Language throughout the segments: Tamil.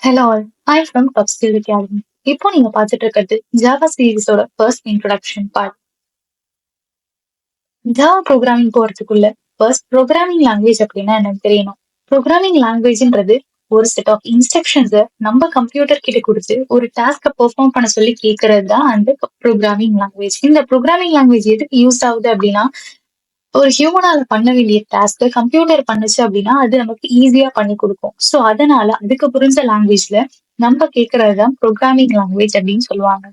Hello all, I from top skill academy. இப்போ நீங்க பார்த்துட்டு இருக்கிறது ஜாவா சீரிஸோட first introduction part. Java programming போறதுக்குள்ள ஃபர்ஸ்ட் ப்ரோக்ராமிங் லாங்குவேஜ் அப்படின்னா என்னன்னு தெரியணும். ப்ரோக்ராமிங் லாங்குவேஜ்ன்றது ஒரு செட் ஆஃப் இன்ஸ்ட்ரக்ஷன்ஸை நம்ம கம்ப்யூட்டர் கிட்ட கொடுத்து ஒரு டாஸ்கை பெர்ஃபார்ம் பண்ண சொல்லி கேட்கறது தான் அந்த ப்ரோக்ராமிங் லாங்குவேஜ். இந்த ப்ரோக்ராமிங் லாங்குவேஜ் எதுக்கு யூஸ் ஆகுது அப்படின்னா, ஒரு ஹியூமனால பண்ண வேண்டிய டாஸ்க் கம்ப்யூட்டர் பண்ணுச்சு அப்படின்னா அது நமக்கு ஈஸியா பண்ணி கொடுக்கும். சோ அதனால அதுக்கு புரிஞ்ச லாங்குவேஜ்ல நம்ம கேட்கறது தான் ப்ரோக்ராமிங் லாங்குவேஜ் அப்படின்னு சொல்லுவாங்க.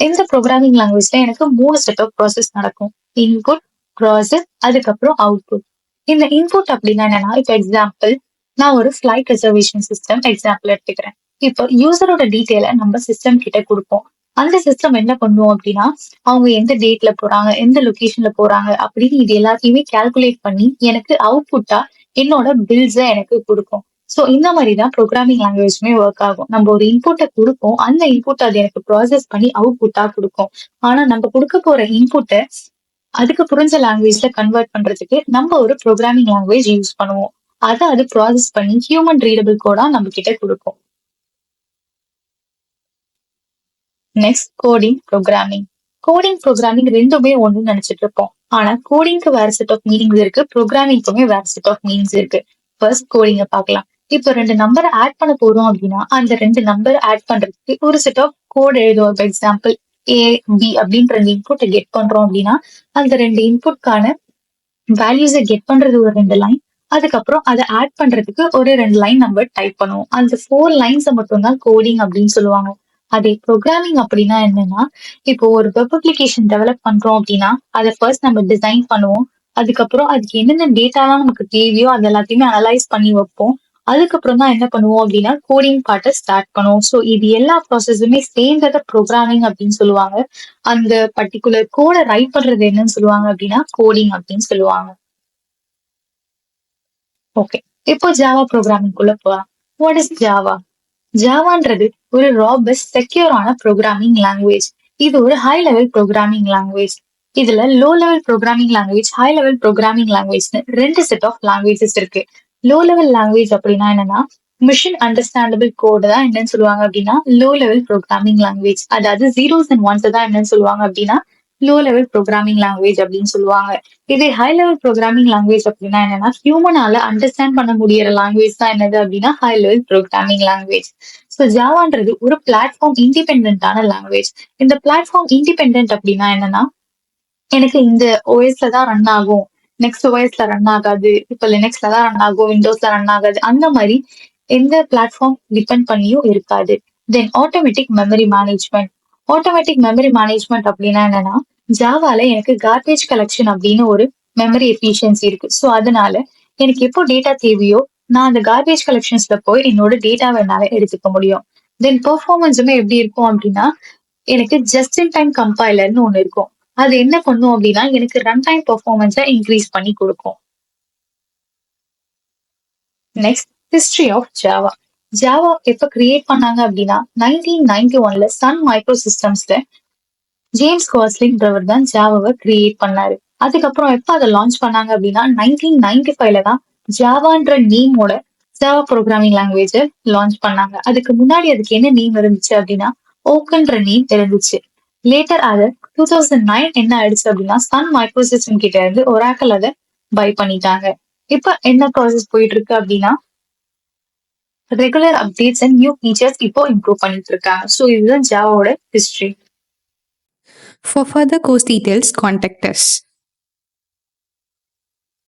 இந்த ப்ரோக்ராமிங் லாங்குவேஜ்ல எனக்கு 3 செட் ஆஃப் ப்ராசஸ் நடக்கும். இன்புட், ப்ராசஸ், அதுக்கப்புறம் அவுட்புட். இந்த இன்புட் அப்படின்னா என்னன்னா, இப்ப எக்ஸாம்பிள் நான் ஒரு ஃபிளைட் ரிசர்வேஷன் சிஸ்டம் எக்ஸாம்பிள் எடுத்துக்கிறேன். இப்போ யூசரோட டீட்டெயிலை நம்ம சிஸ்டம் கிட்ட கொடுப்போம். அந்த சிஸ்டம் என்ன பண்ணுவோம் அப்படின்னா, அவங்க எந்த டேட்ல போறாங்க, எந்த லொகேஷன்ல போறாங்க அப்படின்னு இது எல்லாத்தையுமே கால்குலேட் பண்ணி எனக்கு அவுட்புட்டா என்னோட பில்ஸை எனக்கு கொடுக்கும். சோ இந்த மாதிரி தான் ப்ரோக்ராமிங் லாங்குவேஜ்மே ஒர்க் ஆகும். நம்ம ஒரு இன்புட்டை கொடுப்போம், அந்த இன்புட் அது எனக்கு ப்ராசஸ் பண்ணி அவுட்புட்டா கொடுக்கும். ஆனா நம்ம கொடுக்க போற இன்புட்டை அதுக்கு புரிஞ்ச லாங்குவேஜ்ல கன்வெர்ட் பண்றதுக்கு நம்ம ஒரு ப்ரோக்ராமிங் லாங்குவேஜ் யூஸ் பண்ணுவோம். அதை அது ப்ராசஸ் பண்ணி ஹியூமன் ரீடபிள் கோடா நம்ம கிட்ட கொடுக்கும். Next coding programming. Coding programming ரெண்டுமே ஒண்ணுன்னு நினைச்சிட்டு இருப்போம். ஆனா கோடிங்க்கு வேற செட் ஆஃப் மீனிங்ஸ் இருக்கு, ப்ரோக்ராமிங்க்குமே வேற செட் ஆஃப் மீனிங்ஸ் இருக்கு. ஃபர்ஸ்ட் கோடிங்க பார்க்கலாம். இப்போ ரெண்டு நம்பர் ஆட் பண்ண போறோம் அப்படின்னா அந்த ரெண்டு நம்பர் ஆட் பண்றதுக்கு ஒரு செட் ஆஃப் கோட் எழுதுவோம். ஃபார் எக்ஸாம்பிள் ஏ பி அப்படின்ற ரெண்டு இன்புட்டை கெட் பண்றோம் அப்படின்னா அந்த ரெண்டு இன்புட்கான வேல்யூஸை கெட் பண்றது ஒரு ரெண்டு லைன், அதுக்கப்புறம் அதை ஆட் பண்றதுக்கு ஒரு ரெண்டு லைன் நம்ம டைப் பண்ணுவோம். அந்த 4 லைன்ஸை மட்டும் தான் கோடிங் அப்படின்னு சொல்லுவாங்க. அதே ப்ரோக்ராமிங் அப்படின்னா என்னன்னா, இப்போ ஒரு வெப் அப்ளிகேஷன் டெவலப் பண்றோம் அப்படின்னா அதை ஃபர்ஸ்ட் நம்ம டிசைன் பண்ணுவோம். அதுக்கப்புறம் அதுக்கு என்னென்ன டேட்டாலாம் நமக்கு தேவையோ அது எல்லாத்தையுமே அனலைஸ் பண்ணி வைப்போம். அதுக்கப்புறம் தான் என்ன பண்ணுவோம் அப்படின்னா கோடிங் பார்ட்டை ஸ்டார்ட் பண்ணுவோம். ஸோ இது எல்லா ப்ராசஸுமே சேர்ந்தத ப்ரோக்ராமிங் அப்படின்னு சொல்லுவாங்க. அந்த பர்டிகுலர் கோடை ரைட் பண்றது என்னன்னு சொல்லுவாங்க அப்படின்னா கோடிங் அப்படின்னு சொல்லுவாங்க. ஓகே, இப்போ ஜாவா ப்ரோக்ராமிங்குள்ள போலாம். What is Java? ஜாவான்றது ஒரு ராபஸ்ட் செக்யூரான ப்ரோக்ராமிங் லாங்குவேஜ். இது ஒரு ஹை லெவல் ப்ரோக்ராமிங் லாங்குவேஜ். இதுல low level programming language, high level programming லாங்குவேஜ்னு ரெண்டு செட் ஆஃப் லாங்குவேஜஸ் இருக்கு. லோ லெவல் லாங்குவேஜ் அப்படின்னா என்னன்னா, மிஷின் அண்டர்ஸ்டாண்டபிள் கோட் தான் என்னன்னு சொல்லுவாங்க அப்படின்னா லோ லெவல் ப்ரோக்ராமிங் லாங்குவேஜ். அதாவது ஜீரோஸ் அண்ட் ஒன்ஸ் தான் என்னன்னு சொல்லுவாங்க அப்படின்னா லோ லெவல் ப்ரோக்ராமிங் லாங்குவேஜ் அப்படின்னு சொல்லுவாங்க. இதே ஹை லெவல் ப்ரோக்ராமிங் லாங்குவேஜ் அப்படின்னா என்னன்னா, ஹியூமனால அண்டர்ஸ்டாண்ட் பண்ண முடியற லாங்குவேஜ் தான் என்னது அப்படின்னா high level programming language. So ஜாவான்றது ஒரு பிளாட்ஃபார்ம் இண்டிபெண்டான லாங்குவேஜ். இந்த பிளாட்ஃபார்ம் இண்டிபெண்ட் அப்படின்னா என்னன்னா, எனக்கு இந்த ஓஎஸ்ல தான் ரன் ஆகும், நெக்ஸ்ட் ஓஎஸ்ல ரன் ஆகாது, இப்ப லினக்ஸ்ல தான் ரன் ஆகும், விண்டோஸ்ல ரன் ஆகாது, அந்த மாதிரி எந்த பிளாட்ஃபார்ம் டிபெண்ட் பண்ணியும் இருக்காது. Then automatic memory management. Automatic memory management அப்படின்னா என்னன்னா, ஜாவால எனக்கு கார்பேஜ் கலெக்ஷன் அப்படின்னு ஒரு மெமரி எஃபிஷியன்சி இருக்கு. ஸோ அதனால எனக்கு எப்போ டேட்டா தேவையோ நான் அந்த கார்பேஜ் கலெக்ஷன்ஸ்ல போய் என்னோட டேட்டாவை என்னால எடுத்துக்க முடியும். தென் பெர்ஃபார்மன்ஸுமே எப்படி இருக்கும் அப்படின்னா, எனக்கு ஜஸ்ட் இன் டைம் கம்பைலர்னு ஒண்ணு இருக்கும். அது என்ன பண்ணும் அப்படின்னா எனக்கு ரன் டைம் பெர்ஃபார்மன்ஸை இன்க்ரீஸ் பண்ணி கொடுக்கும். Next history of Java. Java எப்ப கிரியேட் பண்ணாங்க அப்படின்னா 1991ல சன் மைக்ரோ சிஸ்டம்ஸ்ல ஜேம்ஸ் காஸ்லிங்ன்றவர் தான் ஜாவாவை கிரியேட் பண்ணாரு. அதுக்கப்புறம் எப்ப அதை லான்ச் பண்ணாங்க அப்படின்னா 1995ல தான் ஜாவான்ற நேமோட ஜாவா ப்ரோக்ராமிங் லாங்குவேஜ் லான்ச் பண்ணாங்க. அதுக்கு முன்னாடி அதுக்கு என்ன நேம் இருந்துச்சு அப்படின்னா ஓக்கன்ற நேம் இருந்துச்சு. லேட்டர் அது 2009 என்ன ஆயிடுச்சு அப்படின்னா சன் மைக்ரோ சிஸ்டம் கிட்ட இருந்து ஒராக்கல் அதை பை பண்ணிட்டாங்க. இப்ப என்ன ப்ராசஸ் போயிட்டு இருக்கு அப்படின்னா regular updates and new features இப்போ இம்ப்ரூவ் பண்ணிட்டு இருக்காங்க. ஸோ இதுதான் ஜாவாவோட history. For further course details, contact us.